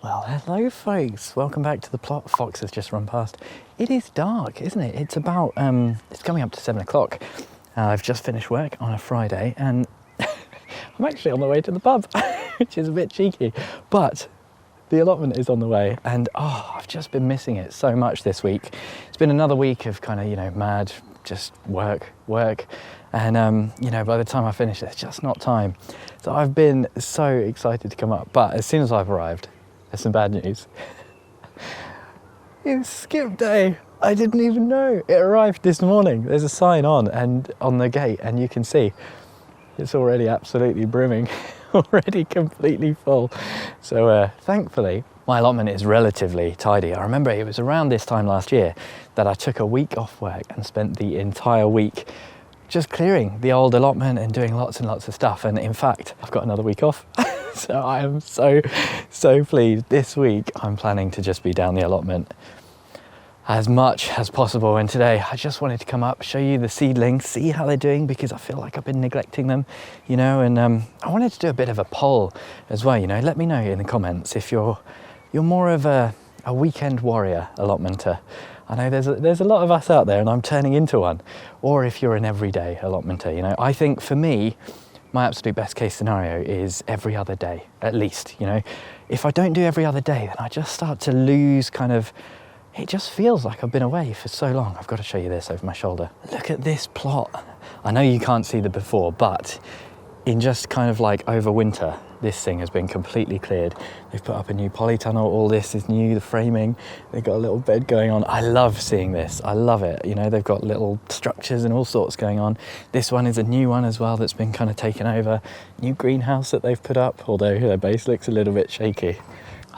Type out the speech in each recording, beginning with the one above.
Well, hello folks, welcome back to the plot. Fox has just run past. It is dark, isn't it? It's about, it's coming up to 7 o'clock. I've just finished work on a Friday and I'm actually on the way to the pub, which is a bit cheeky, but the allotment is on the way and I've just been missing it so much this week. It's been another week of kind of, mad, just work. And, by the time I finish, there's just not time. So I've been so excited to come up, but as soon as I've arrived, there's some bad news. It's skip day. I didn't even know. It arrived this morning. There's a sign on the gate and you can see it's already absolutely brimming, already completely full. So thankfully, my allotment is relatively tidy. I remember it was around this time last year that I took a week off work and spent the entire week just clearing the old allotment and doing lots and lots of stuff. And in fact, I've got another week off. So I am so pleased. This week, I'm planning to just be down the allotment as much as possible. And today, I just wanted to come up, show you the seedlings, see how they're doing, because I feel like I've been neglecting them, and I wanted to do a bit of a poll as well, Let me know in the comments if you're more of a weekend warrior allotmenter. I know there's a lot of us out there, and I'm turning into one. Or if you're an everyday allotmenter, I think for me, my absolute best case scenario is every other day, at least, If I don't do every other day, then I just start to lose it just feels like I've been away for so long. I've got to show you this over my shoulder. Look at this plot. I know you can't see the before, but in just kind of like over winter, this thing has been completely cleared. They've put up a new polytunnel. All this is new, the framing. They've got a little bed going on. I love seeing this. I love it. They've got little structures and all sorts going on. This one is a new one as well that's been kind of taken over. New greenhouse that they've put up, although their base looks a little bit shaky.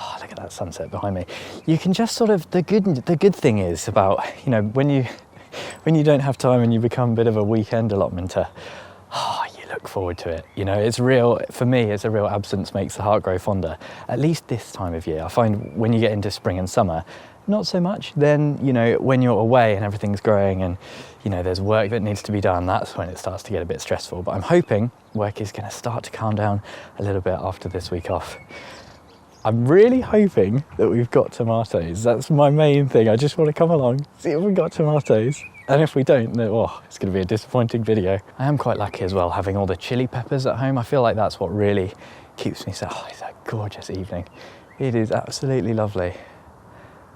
Oh, look at that sunset behind me. You can just sort of, the good thing is about, when you don't have time and you become a bit of a weekend allotmenter, you look forward to it. It's real, for me, it's a real absence makes the heart grow fonder. At least this time of year. I find when you get into spring and summer, not so much. Then, when you're away and everything's growing and, there's work that needs to be done, that's when it starts to get a bit stressful. But I'm hoping work is going to start to calm down a little bit after this week off. I'm really hoping that we've got tomatoes. That's my main thing. I just want to come along, see if we've got tomatoes. And if we don't, then, it's going to be a disappointing video. I am quite lucky as well, having all the chili peppers at home. I feel like that's what really keeps me it's a gorgeous evening. It is absolutely lovely.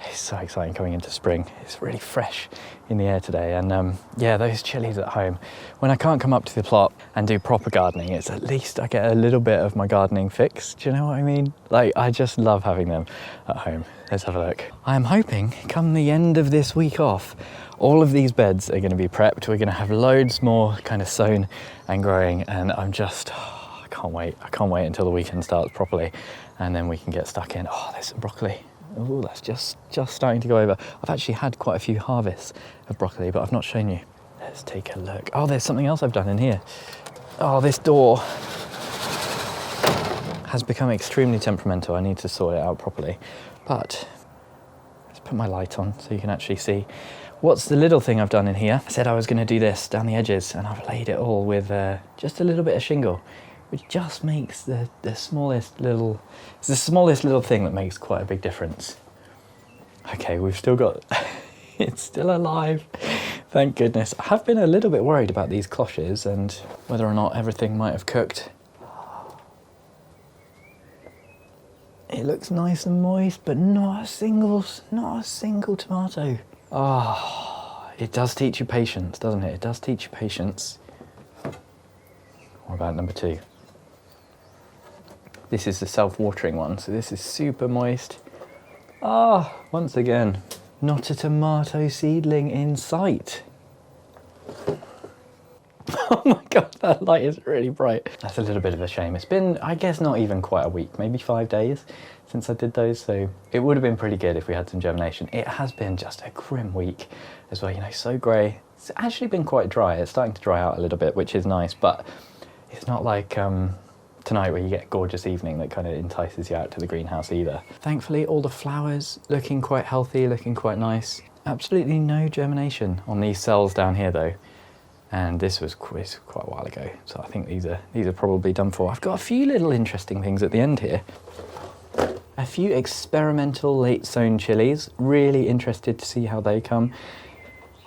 It's so exciting coming into spring. It's really fresh in the air today. And those chilies at home. When I can't come up to the plot and do proper gardening, it's at least I get a little bit of my gardening fix. Do you know what I mean? I just love having them at home. Let's have a look. I am hoping, come the end of this week off, all of these beds are going to be prepped. We're going to have loads more kind of sown and growing. And I'm just, I can't wait. I can't wait until the weekend starts properly. And then we can get stuck in. There's some broccoli. Oh, that's just starting to go over. I've actually had quite a few harvests of broccoli, but I've not shown you. Let's take a look. There's something else I've done in here. This door has become extremely temperamental. I need to sort it out properly. But let's put my light on so you can actually see. What's the little thing I've done in here? I said I was going to do this down the edges, and I've laid it all with just a little bit of shingle, which just makes the smallest little thing that makes quite a big difference. Okay, we've still got, it's still alive. Thank goodness. I have been a little bit worried about these cloches and whether or not everything might have cooked. It looks nice and moist, but not a single tomato. It does teach you patience, doesn't it? It does teach you patience. What about number 2? This is the self-watering one, so this is super moist. Once again, not a tomato seedling in sight. Oh my God, that light is really bright. That's a little bit of a shame. It's been, I guess, not even quite a week, maybe 5 days since I did those, so it would have been pretty good if we had some germination. It has been just a grim week as well, so grey. It's actually been quite dry. It's starting to dry out a little bit, which is nice, but it's not like tonight where you get a gorgeous evening that kind of entices you out to the greenhouse either. Thankfully, all the flowers looking quite healthy, looking quite nice. Absolutely no germination on these cells down here though. And this was quite a while ago, so I think these are probably done for. I've got a few little interesting things at the end here. A few experimental late sown chilies. Really interested to see how they come.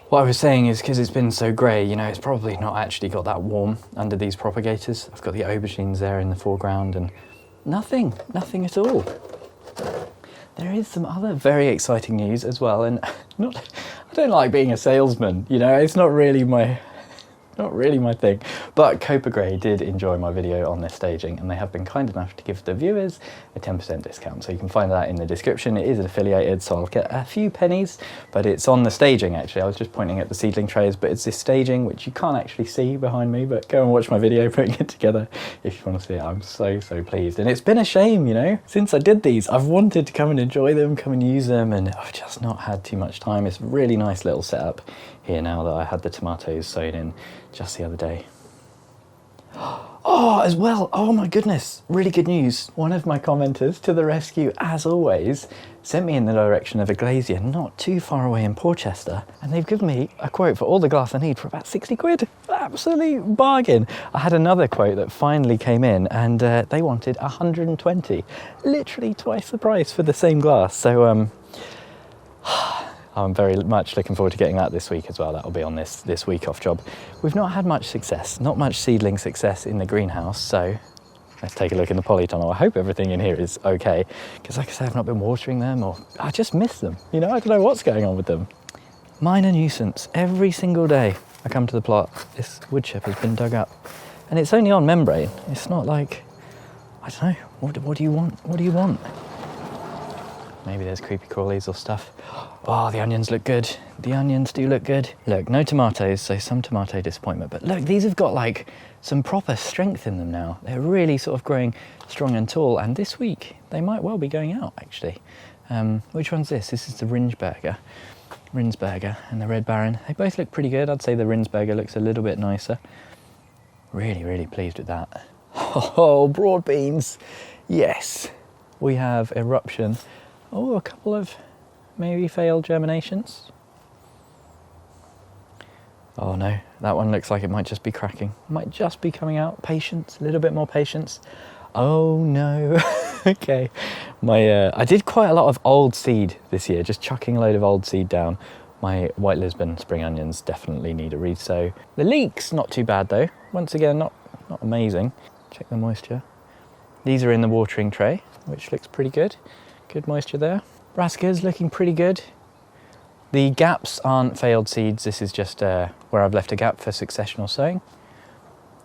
What I was saying is, because it's been so grey, you know, it's probably not actually got that warm under these propagators. I've got the aubergines there in the foreground and nothing at all. There is some other very exciting news as well, and I don't like being a salesman, you know, it's not really my thing. But Copa Grey did enjoy my video on their staging, and they have been kind enough to give the viewers a 10% discount. So you can find that in the description. It is affiliated, so I'll get a few pennies, but it's on the staging actually. I was just pointing at the seedling trays, but it's this staging which you can't actually see behind me, but go and watch my video putting it together if you want to see it. I'm so pleased. And it's been a shame, you know, since I did these, I've wanted to come and enjoy them, come and use them, and I've just not had too much time. It's a really nice little setup here now that I had the tomatoes sown in just the other day. Oh, as well, oh my goodness, really good news. One of my commenters, to the rescue as always, sent me in the direction of a glazier not too far away in Porchester, and they've given me a quote for all the glass I need for about 60 quid. Absolute bargain. I had another quote that finally came in, and they wanted 120, literally twice the price for the same glass. So I'm very much looking forward to getting that this week as well. That'll be on this week off job. We've not had much success, not much seedling success in the greenhouse, so let's take a look in the polytunnel. I hope everything in here is okay, because like I said, I've not been watering them, or I just miss them. You know, I don't know what's going on with them. Minor nuisance. Every single day I come to the plot, this wood chip has been dug up, and it's only on membrane. It's not like, I don't know, what do you want? What do you want? Maybe there's creepy crawlies or stuff. Oh, the onions look good. The onions do look good. Look, no tomatoes, so some tomato disappointment. But look, these have got like some proper strength in them now. They're really sort of growing strong and tall. And this week, they might well be going out, actually. Which one's this? This is the Rinsberger and the Red Baron. They both look pretty good. I'd say the Rinsberger looks a little bit nicer. Really pleased with that. Oh, broad beans. Yes. We have eruption. Oh, a couple of maybe failed germinations. Oh no, that one looks like it might just be cracking. Might just be coming out. Patience, a little bit more patience. Oh no. Okay. I did quite a lot of old seed this year, just chucking a load of old seed down. My White Lisbon spring onions definitely need a re-sow. The leeks, not too bad though. Once again, not amazing. Check the moisture. These are in the watering tray, which looks pretty good. Good moisture there. Brassicas looking pretty good. The gaps aren't failed seeds. This is just where I've left a gap for successional sowing.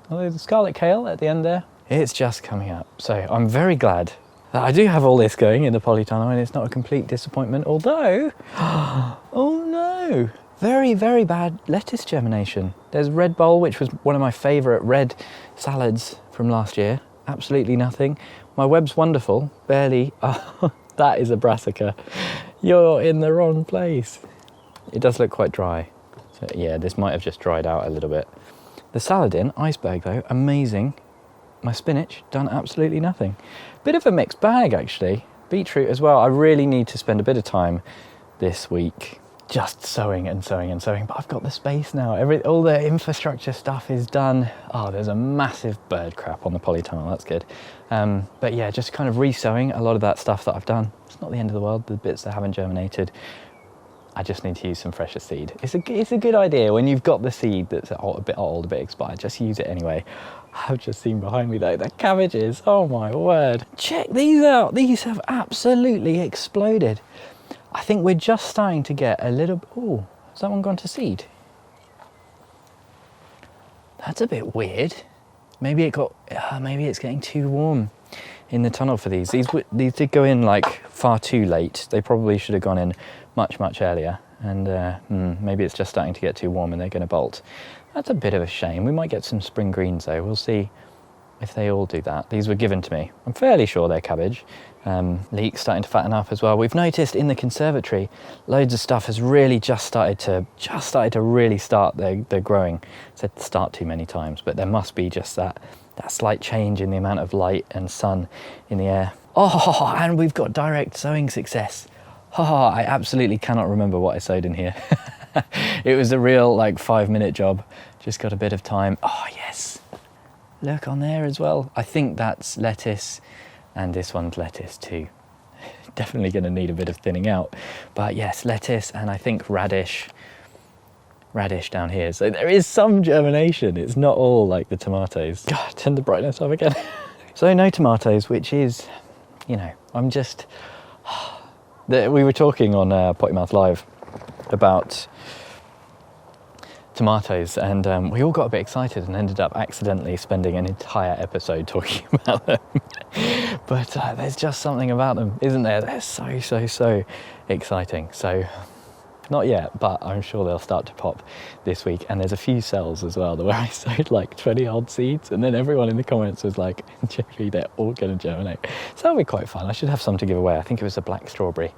Although the scarlet kale at the end there, it's just coming up. So I'm very glad that I do have all this going in the polytunnel, and it's not a complete disappointment. Although, oh no, very bad lettuce germination. There's red bowl, which was one of my favourite red salads from last year. Absolutely nothing. My web's wonderful, barely. Oh, that is a brassica. You're in the wrong place. It does look quite dry. So yeah, this might have just dried out a little bit. The saladin, iceberg though, amazing. My spinach, done absolutely nothing. Bit of a mixed bag actually. Beetroot as well. I really need to spend a bit of time this week just sowing, but I've got the space now. All the infrastructure stuff is done. Oh, there's a massive bird crap on the polytunnel, that's good. But yeah, just kind of re-sowing a lot of that stuff that I've done. It's not the end of the world, the bits that haven't germinated. I just need to use some fresher seed. It's a good idea when you've got the seed that's a bit old, a bit expired, just use it anyway. I've just seen behind me though, the cabbages, oh my word. Check these out, these have absolutely exploded. I think we're just starting to get a little, oh, has that one gone to seed? That's a bit weird. Maybe it's getting too warm in the tunnel for these. These did go in like far too late. They probably should have gone in much earlier. And maybe it's just starting to get too warm and they're going to bolt. That's a bit of a shame. We might get some spring greens though. We'll see if they all do that. These were given to me. I'm fairly sure they're cabbage. Leeks starting to fatten up as well. We've noticed in the conservatory, loads of stuff has really just started to really start their growing. I said start too many times, but there must be just that slight change in the amount of light and sun in the air. Oh, and we've got direct sowing success. Oh, I absolutely cannot remember what I sowed in here. It was a real 5-minute job. Just got a bit of time. Oh yes, look on there as well. I think that's lettuce, and this one's lettuce too. definitely going to need a bit of thinning out. But yes, lettuce and I think radish down here. So there is some germination. It's not all like the tomatoes. God, turn the brightness up again. So no tomatoes, which is, you know, I'm just... We were talking on Potty Mouth Live about tomatoes, and we all got a bit excited and ended up accidentally spending an entire episode talking about them. But there's just something about them, isn't there? They're so exciting. So not yet, but I'm sure they'll start to pop this week. And there's a few cells as well where I sowed like 20 odd seeds, and then everyone in the comments was like, Jeffy, they're all going to germinate. So that'll be quite fun. I should have some to give away. I think it was a black strawberry.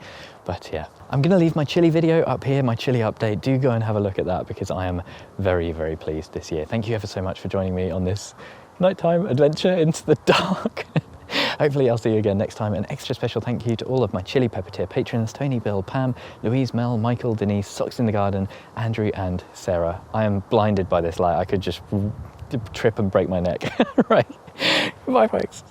But yeah, I'm going to leave my chili video up here, my chili update. Do go and have a look at that, because I am very pleased this year. Thank you ever so much for joining me on this nighttime adventure into the dark. Hopefully I'll see you again next time. An extra special thank you to all of my Chili Pepper tier patrons: Tony, Bill, Pam, Louise, Mel, Michael, Denise, Socks in the Garden, Andrew and Sarah. I am blinded by this light. I could just trip and break my neck. Right, bye folks.